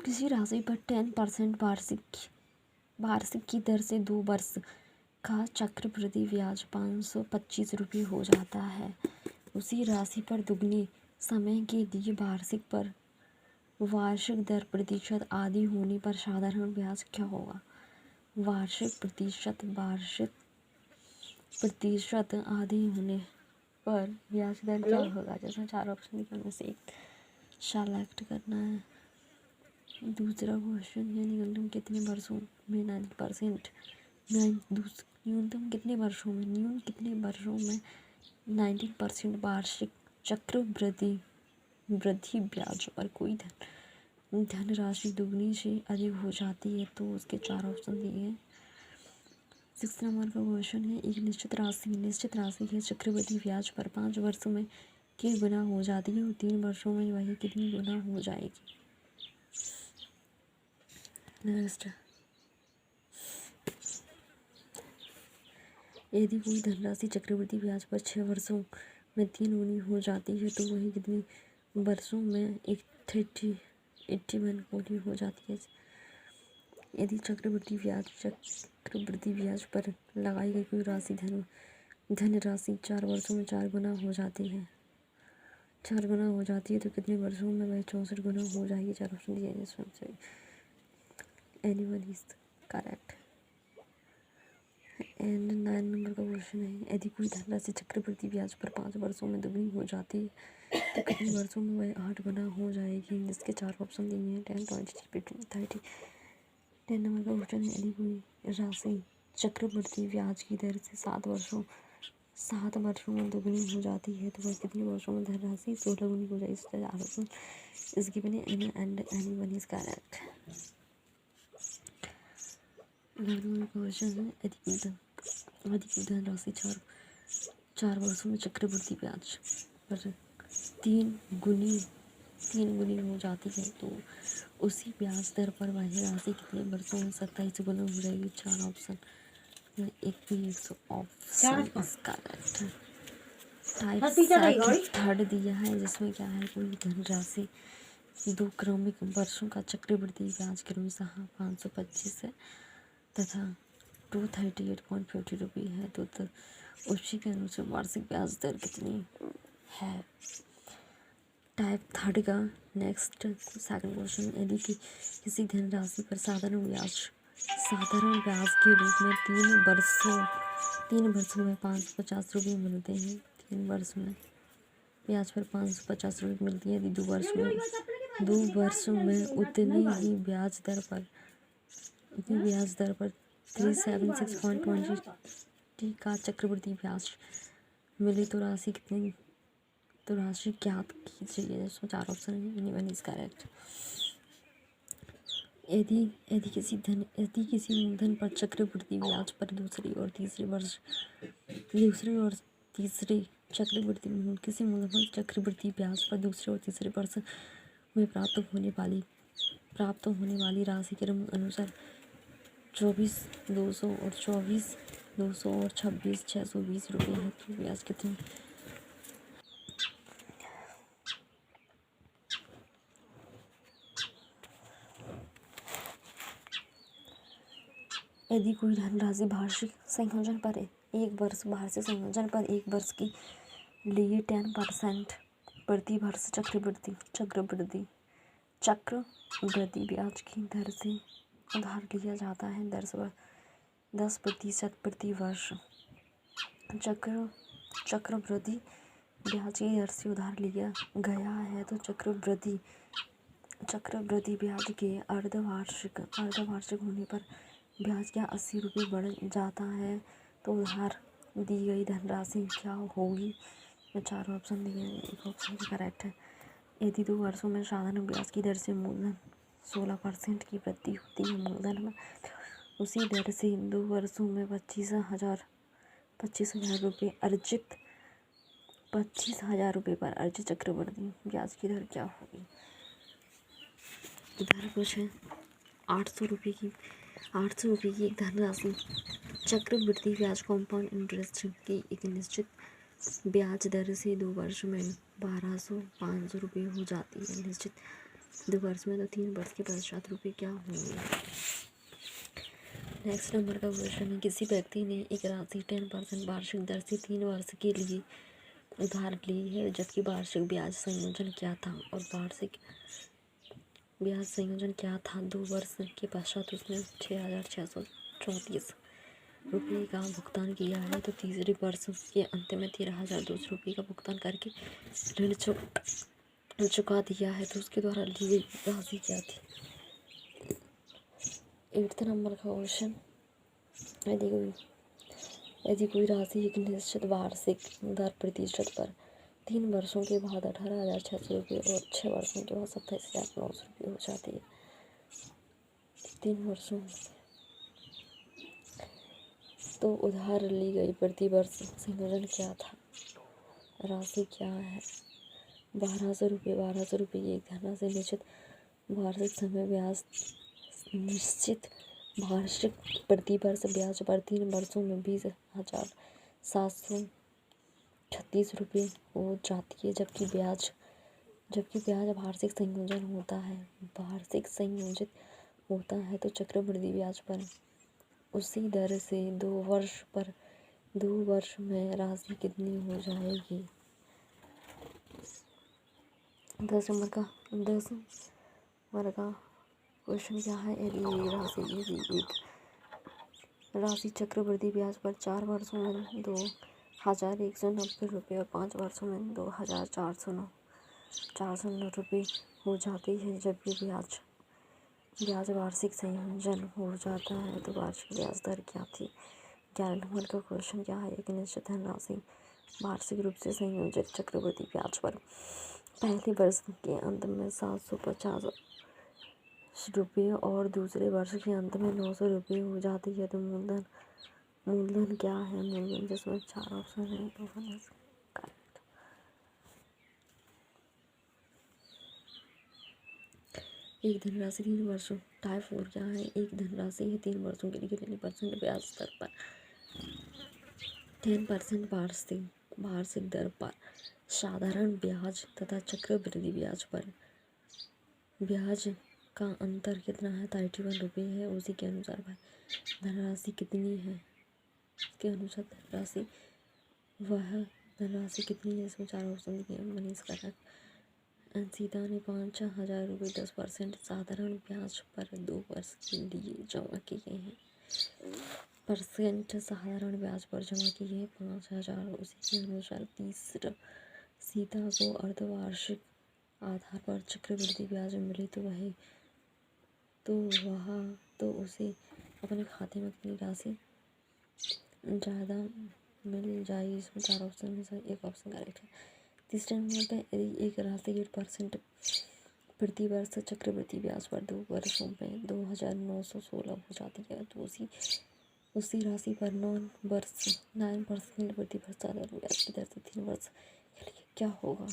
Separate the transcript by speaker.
Speaker 1: किसी राशि पर 10% वार्षिक की दर से 2 वर्ष का चक्रवृद्धि ब्याज 525 रुपये हो जाता है। उसी राशि पर दुगने समय के लिए वार्षिक दर प्रतिशत आदि होने पर साधारण ब्याज क्या होगा? वार्षिक प्रतिशत आदि होने पर ब्याज दर क्या होगा? जैसे 4 ऑप्शन में से एक सेलेक्ट करना है। दूसरा क्वेश्चन है न्यूनतम कितने वर्षों में 90% न्यूनतम कितने वर्षों में 90% वार्षिक चक्रवृद्धि ब्याज पर कोई धनराशि दुगनी से अधिक हो जाती है तो उसके 4 ऑप्शन दिए हैं। 6 नंबर का क्वेश्चन है एक निश्चित राशि के चक्रवृद्धि ब्याज पर 5 वर्षों में कितनी गुना हो जाती है और 3 वर्षों में वही कितनी गुना हो जाएगी? नेक्स्ट, यदि कोई धनराशि चक्रवृद्धि ब्याज पर 6 वर्षों में 3 गुनी हो जाती है तो वही कितने वर्षों में 81 गुनी हो जाती है? यदि चक्रवृद्धि ब्याज पर लगाई गई कोई धनराशि 4 वर्षों में 4 गुना हो जाती है तो कितने वर्षों में वह 64 गुना हो जाएगी? 4 ऑप्शन दिए हैं इसमें से anyone is correct. And 9 number का क्वेश्चन है यदि कोई धनराशि चक्रवृद्धि ब्याज पर 5 वर्षों में दुगनी हो जाती है तो कितने वर्षों में वह 8 गुना हो जाएगी? जिसके 4 ऑप्शन दिए हैं 10, 20, 30। 10 नंबर का क्वेश्चन है यदि कोई राशि चक्रवृद्धि ब्याज की दर से 7 वर्षों में दुगनी हो जाती है तो वह कितने वर्षों में धनराशि 16 गुनी हो जाएगी? इसका 4 ऑप्शन इस गिवन है and anyone is correct. 11 number का क्वेश्चन है यदि कोई धनराशि 4 वर्षों में चक्रवृद्धि ब्याज पर 3 गुनी हो जाती है तो उसी ब्याज दर पर वह राशि कितने वर्षों में 27 गुना हो जाएगी? 4 ऑप्शन ऑप्शन इसका टाइप थर्ड दिया है जिसमें क्या है कोई धनराशि 2 क्रमिक वर्षों का चक्रवृद्धि ब्याज क्रमशः 525 है तथा 238.50 रुपये है तो उसी के अनुसार वार्षिक ब्याज दर कितनी है? टाइप थर्ड का नेक्स्ट सेकंड क्वेश्चन यदि किसी धनराशि पर साधारण ब्याज के रूप में 3 वर्षों में 550 रुपये मिलते हैं। 3 वर्ष में ब्याज पर 550 रुपये मिलती है यदि 2 वर्षों में उतनी ही ब्याज दर पर 376.20 का चक्रवृद्धि ब्याज मिले तो राशि ज्ञात कीजिए। इसमें 4 ऑप्शन है एनीवन इज करेक्ट। यदि किसी मूलधन पर चक्रवृद्धि ब्याज पर दूसरे और तीसरे किसी मूलधन पर चक्रवृद्धि ब्याज पर दूसरे और तीसरे वर्ष में प्राप्त होने वाली राशि क्रम अनुसार 24,200 और 24,200 और 26,620 रुपये है तो ब्याज कितनी? यदि कोई धनराशि वार्षिक संयोजन पर एक वर्ष के लिए 10% प्रति वर्ष चक्रवृद्धि ब्याज की दर से उधार लिया जाता है 10% प्रति वर्ष चक्रवृद्धि ब्याज की दर से उधार लिया गया है तो चक्रवृद्धि ब्याज के अर्धवार्षिक होने पर ब्याज क्या 80 रुपये बढ़ जाता है तो उधार दी गई धनराशि क्या होगी? 4 ऑप्शन दिए हैं, एक ऑप्शन करेक्ट है। यदि 2 वर्षों में साधारण ब्याज की दर से मूलधन 16% की वृद्धि होती है मूलधन में उसी दर से 2 वर्षों में 25,000 रुपये पर अर्जित चक्रवृद्धि ब्याज की दर क्या होगी? इधर कुछ है 800 रुपये की एक धनराशि चक्रवृद्धि ब्याज कॉम्पाउंड इंटरेस्ट की एक निश्चित ब्याज दर से 2 वर्ष में 1200 500 रुपये हो जाती है। निश्चित 2 वर्ष में, तो 3 वर्ष के पश्चात रुपये क्या होंगे। नेक्स्ट नंबर का क्वेश्चन है, किसी व्यक्ति ने एक राशि 10% वार्षिक दर से 3 वर्ष के लिए उधार ली है, जबकि वार्षिक ब्याज संयोजन क्या था, और वार्षिक ब्याज संयोजन क्या था। 2 वर्ष के पश्चात उसने 6,634 रुपये का भुगतान किया है, तो तीसरे वर्ष के अंत में 13,200 रुपये का भुगतान करके ऋण चुका दिया है, तो उसके द्वारा ली गई राशि क्या थी। 8th नंबर का क्वेश्चन, यदि कोई राशि एक निश्चित वार्षिक दर प्रतिशत पर 3 वर्षों के बाद 18,600 रुपये और 6 वर्षों के बाद 27,900 रुपये हो जाती है। 3 वर्षों तो उधार ली गई प्रति वर्ष संयोजन क्या था, राशि क्या है। 1,200 रुपये। 1,200 रुपये की एक धनराशि निश्चित वार्षिक समय ब्याज निश्चित वार्षिक प्रति वर्ष ब्याज पर 3 वर्षों में 20,736 रुपये हो जाती है, जबकि ब्याज वार्षिक संयोजन होता है। वार्षिक संयोजित होता है तो चक्रवृद्धि ब्याज पर उसी दर से 2 वर्ष में राशि कितनी हो जाएगी। 10 नंबर का क्वेश्चन क्या है, यदि एक राशि चक्रवृद्धि ब्याज पर 4 वर्षों में 2,190 रुपये और 5 वर्षों में 2,409 रुपये हो जाती है, जबकि ब्याज वार्षिक संयोजन हो जाता है, तो वार्षिक ब्याज दर क्या थी। 11 नंबर का क्वेश्चन क्या है, एक निश्चित धनराशि वार्षिक रूप से संयोजित चक्रवृद्धि ब्याज पर पहले वर्ष के अंत में 750 रुपये और दूसरे वर्ष के अंत में 900 रुपये हो जाती है, तो मूलधन क्या है। मूलधन जिसमें 4 ऑप्शन है, तो करेक्ट। एक धनराशि 3 वर्षों, टाइप 4 क्या है, एक धनराशि है 3 वर्षों के लिए कितने % ब्याज दर पर। 10% वार्षिक दर पर साधारण ब्याज तथा चक्रवृद्धि ब्याज पर ब्याज का अंतर कितना है, 31 रुपये है। उसी के अनुसार भाई धनराशि कितनी है, इसके अनुसार धनराशि कितनी है, इसमें 4 ऑप्शन दिए हैं। मनीष करेक्ट। सीता ने 5,000 रुपये 10% साधारण ब्याज पर 2 वर्ष के लिए जमा किए हैं। साधारण ब्याज पर जमा किए हैं 5,000। उसी के अनुसार सीता को अर्धवार्षिक आधार पर चक्रवृद्धि ब्याज मिले, तो उसे अपने खाते में कितनी राशि ज़्यादा मिल जाएगी। इसमें 4 ऑप्शन में से एक ऑप्शन करेक्ट है। तीसरे नंबर पर यदि एक राशि 8% प्रति वर्ष चक्रवृद्धि ब्याज पर 2 वर्षों में 2,916 हो जाती है, तो उसी राशि पर 9% प्रति वर्ष साधारण ब्याज की दर से 3 वर्ष के लिए क्या होगा।